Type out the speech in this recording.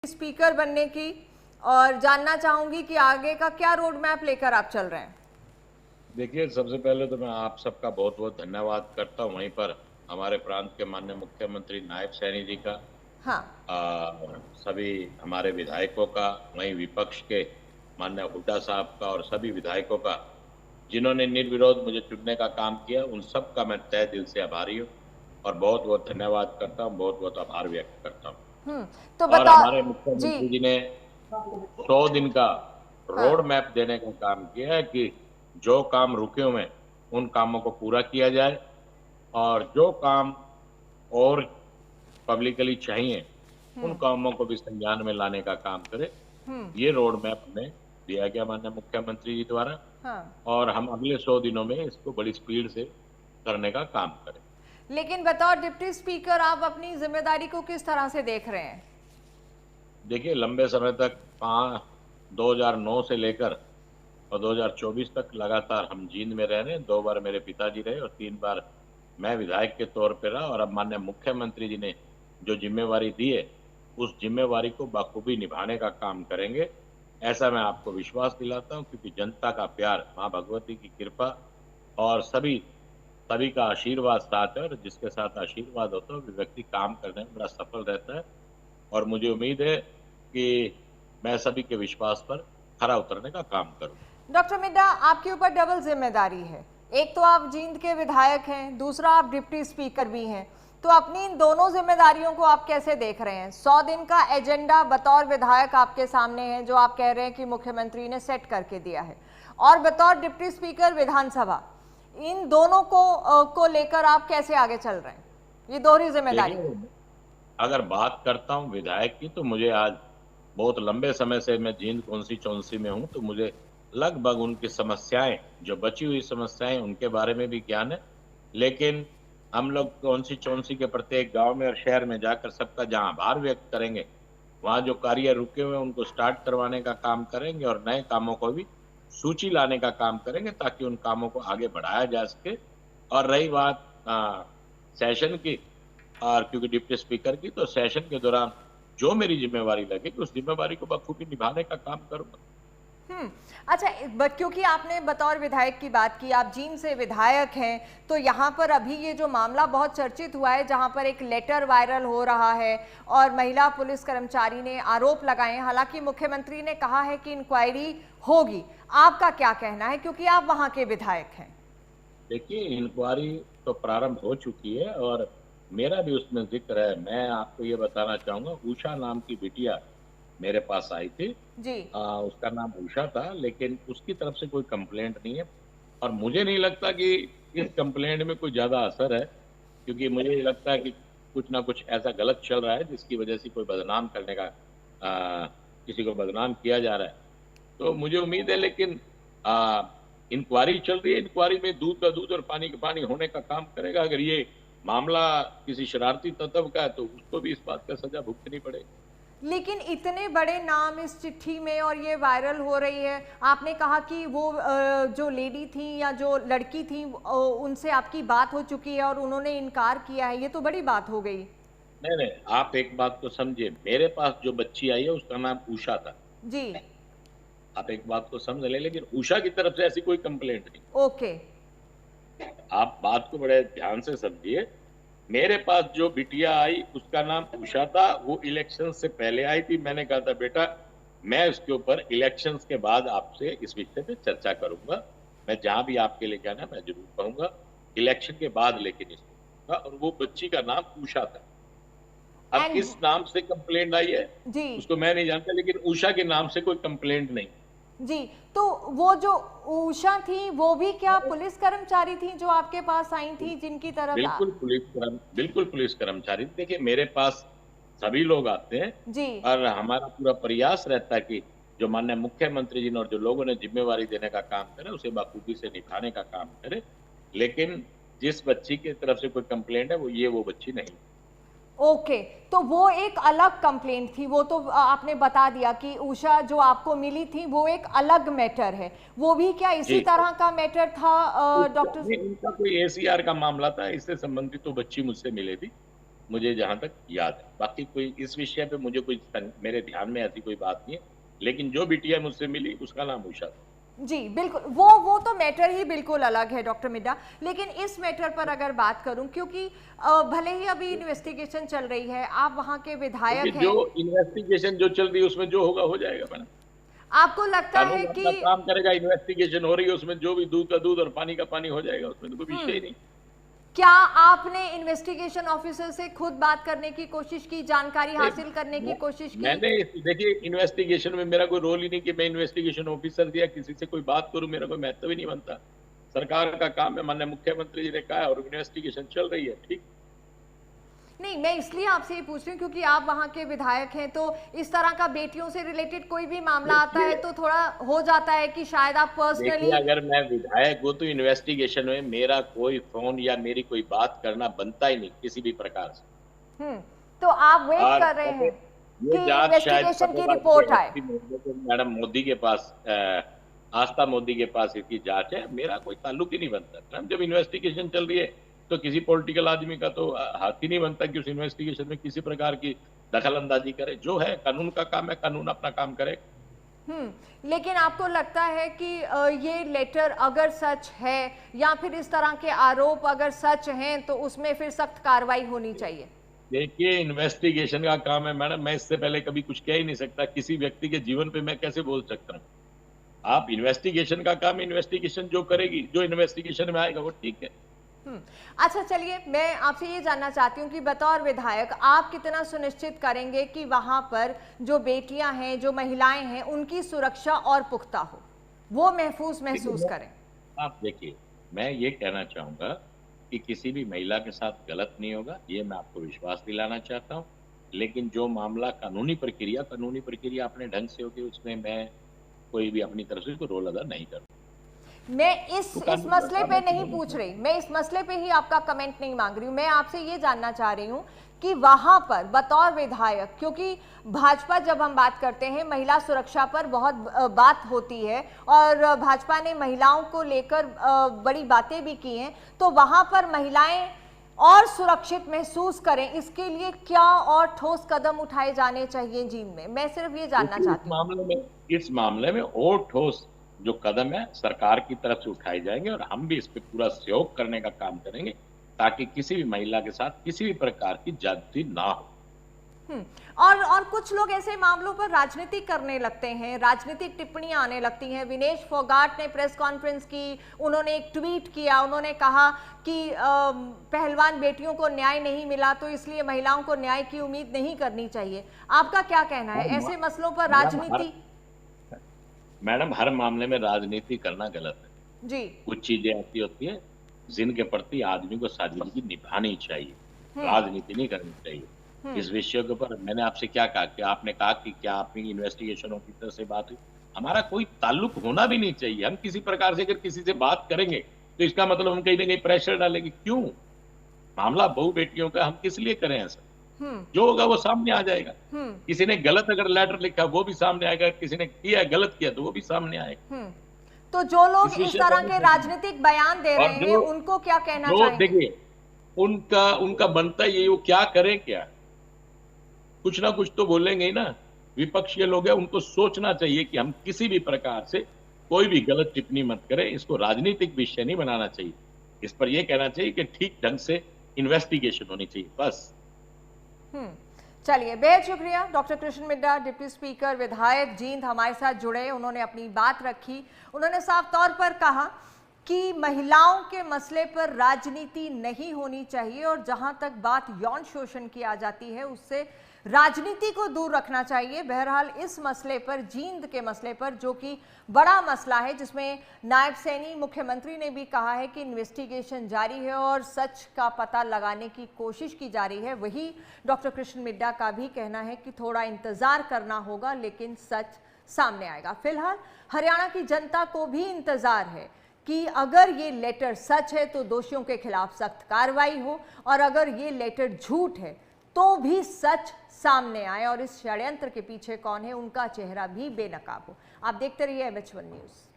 Speaker बनने की, और जानना चाहूंगी कि आगे का क्या रोड मैप लेकर आप चल रहे हैं। देखिए, सबसे पहले तो मैं आप सबका बहुत बहुत धन्यवाद करता हूँ। वहीं पर हमारे प्रांत के माननीय मुख्यमंत्री नायब सैनी जी का, हाँ। सभी हमारे विधायकों का, वहीं विपक्ष के माननीय हुड्डा साहब का और सभी विधायकों का जिन्होंने निर्विरोध मुझे चुनने का काम किया, उन सब का मैं तहे दिल से आभारी हूँ और बहुत बहुत धन्यवाद करता हूँ, बहुत बहुत आभार व्यक्त करता हूँ। तो और बता हमारे जी। मुख्यमंत्री जी ने 100 दिन का हाँ। रोड मैप देने का काम किया है कि जो काम रुके हुए हैं उन कामों को पूरा किया जाए और जो काम और पब्लिकली चाहिए उन कामों को भी संज्ञान में लाने का काम करे। ये रोड मैप हमें दिया गया माननीय मुख्यमंत्री जी द्वारा हाँ। और हम अगले 100 दिनों में इसको बड़ी स्पीड से करने का काम करें। लेकिन बतौर डिप्टी स्पीकर आप अपनी जिम्मेदारी को किस तरह से देख रहे हैं? देखिए, लंबे समय तक 2009 से लेकर और 2024 तक लगातार हम जींद में रह रहे हैं। 2 बार मेरे पिताजी रहे और 3 बार मैं विधायक के तौर पर रहा और अब माननीय मुख्यमंत्री जी ने जो जिम्मेवारी दी है उस जिम्मेवारी को बखूबी निभाने का काम करेंगे, ऐसा मैं आपको विश्वास दिलाता हूं। क्योंकि जनता का प्यार, माँ भगवती की कृपा और सभी सभी का आशीर्वाद साथ है और जिसके साथ आशीर्वाद होता है वो व्यक्ति काम करने में बड़ा सफल रहता है और मुझे उम्मीद है कि मैं सभी के विश्वास पर खरा उतरने का काम करूं। डॉक्टर मिड्डा, आपके ऊपर डबल जिम्मेदारी है। एक तो आप जींद के विधायक हैं, दूसरा आप डिप्टी स्पीकर भी हैं। तो अपनी इन दोनों जिम्मेदारियों को आप कैसे देख रहे हैं? 100 दिन का एजेंडा बतौर विधायक आपके सामने है, जो आप कह रहे हैं कि मुख्यमंत्री ने सेट करके दिया है, और बतौर डिप्टी स्पीकर विधानसभा, इन दोनों को लेकर आप कैसे आगे चल रहे हैं, ये दोहरी जिम्मेदारी? देखिए, अगर बात करता हूं विधायक की तो मुझे आज बहुत लंबे समय से मैं जींद कॉन्स्टिट्यूंसी में हूं तो मुझे लगभग उनकी समस्याएं, जो बची हुई समस्याएं, उनके बारे में भी ज्ञान है। लेकिन हम लोग कॉन्स्टिट्यूंसी के प्रत्येक गांव में और शहर में जाकर सबका जहां आभार व्यक्त करेंगे, वहां जो कार्य रुके हुए हैं उनको स्टार्ट करवाने का काम करेंगे और नए कामों को भी सूची लाने का काम करेंगे ताकि उन कामों को आगे बढ़ाया जा सके। और रही बात सेशन की, और क्योंकि डिप्टी स्पीकर की, तो सेशन के दौरान जो मेरी जिम्मेवारी लगेगी उस जिम्मेवारी को बखूबी निभाने का काम करूंगा। अच्छा, क्योंकि आपने बतौर विधायक की बात की, आप जींद से विधायक हैं, तो यहाँ पर अभी ये जो मामला बहुत चर्चित हुआ है, जहाँ पर एक लेटर वायरल हो रहा है और महिला पुलिस कर्मचारी ने आरोप लगाए हैं। हालांकि मुख्यमंत्री ने कहा है कि इंक्वायरी होगी। आपका क्या कहना है, क्योंकि आप वहाँ के विधायक हैं? देखिए, इंक्वायरी तो प्रारंभ हो चुकी है और मेरा भी उसमें जिक्र है। मैं आपको ये बताना चाहूंगा, उषा नाम की बिटिया मेरे पास आई थी। जी। उसका नाम उषा था, लेकिन उसकी तरफ से कोई कंप्लेंट नहीं है और मुझे नहीं लगता कि इस कंप्लेंट में कोई ज्यादा असर है, क्योंकि मुझे ये लगता है कि कुछ ना कुछ ऐसा गलत चल रहा है जिसकी वजह से कोई बदनाम करने का, किसी को बदनाम किया जा रहा है। तो मुझे उम्मीद है, लेकिन इंक्वायरी चल रही है। इंक्वायरी में दूध का दूध और पानी का पानी होने का काम करेगा। अगर ये मामला किसी शरारती तत्व का है तो उसको भी इस बात का सजा भुगतनी पड़ेगी। लेकिन इतने बड़े नाम इस चिट्ठी में और ये वायरल हो रही है। आपने कहा कि वो जो लेडी थी या जो लड़की थी, उनसे आपकी बात हो चुकी है और उन्होंने इनकार किया है, ये तो बड़ी बात हो गई। नहीं नहीं, आप एक बात तो समझिए, मेरे पास जो बच्ची आई है उसका नाम उषा था। जी। आप एक बात को समझ ले, लेकिन उषा की तरफ से ऐसी कोई कंप्लेंट नहीं। ओके। आप बात को बड़े ध्यान से समझिए। मेरे पास जो बिटिया आई उसका नाम उषा था। वो इलेक्शन से पहले आई थी। मैंने कहा था, बेटा मैं इसके ऊपर इलेक्शन के बाद आपसे इस विषय पे चर्चा करूंगा। मैं जहां भी आपके लिए कहना मैं जरूर कहूंगा, इलेक्शन के बाद लेकिन इसको। और वो बच्ची का नाम उषा था। अब एंड किस नाम से कंप्लेंट आई है जी। उसको मैं नहीं जानता, लेकिन उषा के नाम से कोई कंप्लेंट नहीं। जी। तो वो जो उषा थी, वो भी क्या पुलिस कर्मचारी थी जो आपके पास आई थी, जिनकी तरफ बिल्कुल पुलिस कर्मचारी। देखिए, मेरे पास सभी लोग आते हैं जी। और हमारा पूरा प्रयास रहता है कि जो माननीय मुख्यमंत्री जी ने और जो लोगों ने जिम्मेवारी देने का काम करे उसे बखूबी से निभाने का काम करे। लेकिन जिस बच्ची की तरफ से कोई कंप्लेंट है वो बच्ची नहीं। ओके। तो वो एक अलग कंप्लेंट थी, वो तो आपने बता दिया कि उषा जो आपको मिली थी वो एक अलग मैटर है। वो भी क्या इसी जी, तरह का मैटर था, डॉक्टर? इनका कोई एसीआर का मामला था, इससे संबंधित तो बच्ची मुझसे मिली थी। मुझे जहां तक याद है। बाकी कोई इस विषय पे मुझे कोई मेरे ध्यान में ऐसी कोई बात नहीं है, लेकिन जो बिटिया मुझसे मिली उसका नाम उषा था। जी बिल्कुल, वो तो मैटर ही बिल्कुल अलग है डॉक्टर मिड्डा। लेकिन इस मैटर पर अगर बात करूं, क्योंकि भले ही अभी इन्वेस्टिगेशन चल रही है, आप वहां के देखिए, विधायक जो हैं, इन्वेस्टिगेशन जो चल रही है उसमें जो होगा हो जाएगा मैडम। आपको लगता है कानून कि अपना काम करेगा, इन्वेस्टिगेशन हो रही है उसमें जो भी दूध का दूध और पानी का पानी हो जाएगा, उसमें तो कोई विषय ही नहीं। क्या आपने इन्वेस्टिगेशन ऑफिसर से खुद बात करने की कोशिश की, जानकारी नहीं, हासिल करने की कोशिश की? मैंने देखिए इन्वेस्टिगेशन में मेरा कोई रोल ही नहीं कि मैं इन्वेस्टिगेशन ऑफिसर या किसी से कोई बात करूं, मेरा कोई महत्व ही नहीं बनता। सरकार का काम है, माननीय मुख्यमंत्री जी ने कहा है और इन्वेस्टिगेशन चल रही है, ठीक। नहीं, मैं इसलिए आपसे ये पूछ रही हूँ क्योंकि आप वहाँ के विधायक हैं, तो इस तरह का बेटियों से रिलेटेड कोई भी मामला आता है तो थोड़ा हो जाता है कि शायद आप देखिए, पर्सनली। अगर मैं विधायक हूं तो इन्वेस्टिगेशन में मेरा कोई फोन या मेरी कोई बात करना बनता ही नहीं किसी भी प्रकार से। तो आप वेट और कर रहे हैं ये कि जांच शायद इन्वेस्टिगेशन की पटेवाली रिपोर्ट के आए? एसपी महोदय मैडम मोदी के पास आस्था मोदी के पास इसकी जांच है, मेरा कोई ताल्लुक ही नहीं बनता। मैडम, जब इन्वेस्टिगेशन चल रही है तो किसी पॉलिटिकल आदमी का तो हाथ ही नहीं बनता कि उस इन्वेस्टिगेशन में किसी प्रकार की दखल अंदाजी करे। जो है कानून का काम है, कानून अपना काम करे। लेकिन आपको लगता है कि ये लेटर अगर सच है या फिर इस तरह के आरोप अगर सच हैं तो उसमें फिर सख्त कार्रवाई होनी चाहिए? देखिए, इन्वेस्टिगेशन का काम है मैडम, मैं इससे पहले कभी कुछ कह ही नहीं सकता। किसी व्यक्ति के जीवन पे मैं कैसे बोल सकता हूँ? आप इन्वेस्टिगेशन का काम, इन्वेस्टिगेशन जो करेगी, जो इन्वेस्टिगेशन में आएगा वो ठीक है। अच्छा, चलिए मैं आपसे ये जानना चाहती हूँ कि बतौर विधायक आप कितना सुनिश्चित करेंगे कि वहां पर जो बेटियां हैं, जो महिलाएं हैं, उनकी सुरक्षा और पुख्ता हो, वो महफूज महसूस करें? आप देखिए, मैं ये कहना चाहूंगा कि किसी भी महिला के साथ गलत नहीं होगा, ये मैं आपको विश्वास दिलाना चाहता हूँ। लेकिन जो मामला कानूनी प्रक्रिया अपने ढंग से होगी, उसमें मैं कोई भी अपनी तरफ से कोई रोल अदा नहीं करूँ। मैं इस तो इस कानून का मसले काम पे है नहीं पूछ रही, मैं इस मसले पे ही आपका कमेंट नहीं मांग रही हूँ। मैं आपसे ये जानना चाह रही हूँ कि वहां पर बतौर विधायक, क्योंकि भाजपा जब हम बात करते हैं महिला सुरक्षा पर बहुत बात होती है और भाजपा ने महिलाओं को लेकर बड़ी बातें भी की हैं, तो वहां पर महिलाएं और सुरक्षित महसूस करें इसके लिए क्या और ठोस कदम उठाए जाने चाहिए जींद में? मैं सिर्फ ये जानना देखिए, चाहती हूँ। इस मामले में और ठोस जो कदम है सरकार की तरफ से उठाए जाएंगे और हम भी इस पे पूरा सहयोग करने का काम करेंगे ताकि किसी भी महिला के साथ किसी भी प्रकार की ज्यादती ना हो। और कुछ लोग ऐसे मामलों पर राजनीति करने लगते हैं, राजनीतिक टिप्पणियां आने लगती हैं। विनेश फोगाट ने प्रेस कॉन्फ्रेंस की, उन्होंने एक ट्वीट किया, उन्होंने कहा कि पहलवान बेटियों को न्याय नहीं मिला तो इसलिए महिलाओं को न्याय की उम्मीद नहीं करनी चाहिए। आपका क्या कहना है ऐसे मसलों पर राजनीति? मैडम, हर मामले में राजनीति करना गलत है जी। कुछ चीजें ऐसी होती है जिनके प्रति आदमी को सादगी निभानी चाहिए, राजनीति नहीं करनी चाहिए। इस विषय के ऊपर मैंने आपसे क्या कहा कि आपने कहा कि क्या आपकी इन्वेस्टिगेशन ऑफिसर से बात हुई? हमारा कोई ताल्लुक होना भी नहीं चाहिए। हम किसी प्रकार से अगर किसी से बात करेंगे तो इसका मतलब हम कहीं ना कहीं प्रेशर डालेंगे। क्यों? मामला बहू बेटियों का, हम किस लिए करें ऐसा? जो होगा वो सामने आ जाएगा। किसी ने गलत अगर लेटर लिखा वो भी सामने आएगा, किसी ने किया गलत किया तो वो भी सामने आएगा। तो जो लोग इस इस विषय तरह पर के राजनीतिक बयान दे और रहे हैं उनको क्या कहना जो चाहेंगे? देखिए, उनका बनता ही यही, वो क्या करें क्या? कुछ ना कुछ तो बोलेंगे ही ना। विपक्ष के लोग हैं, उनको सोचना चाहिए कि हम किसी भी प्रकार से कोई भी गलत टिप्पणी मत करें। इसको राजनीतिक विषय नहीं बनाना चाहिए। इस पर यह कहना चाहिए कि ठीक ढंग से इन्वेस्टिगेशन होनी चाहिए, बस। चलिए, बेहद शुक्रिया doctor Krishan Middha, deputy speaker विधायक जींद, हमारे साथ जुड़े, उन्होंने अपनी बात रखी। उन्होंने साफ तौर पर कहा कि महिलाओं के मसले पर राजनीति नहीं होनी चाहिए और जहां तक बात यौन शोषण की आ जाती है उससे राजनीति को दूर रखना चाहिए। बहरहाल इस मसले पर, जींद के मसले पर, जो कि बड़ा मसला है, जिसमें नायब सैनी मुख्यमंत्री ने भी कहा है कि इन्वेस्टिगेशन जारी है और सच का पता लगाने की कोशिश की जा रही है, वही डॉक्टर कृष्ण मिड्डा का भी कहना है कि थोड़ा इंतजार करना होगा लेकिन सच सामने आएगा। फिलहाल हरियाणा की जनता को भी इंतजार है कि अगर ये लेटर सच है तो दोषियों के खिलाफ सख्त कार्रवाई हो और अगर ये लेटर झूठ है तो भी सच सामने आए और इस षड्यंत्र के पीछे कौन है उनका चेहरा भी बेनकाब हो। आप देखते रहिए MH1 न्यूज़।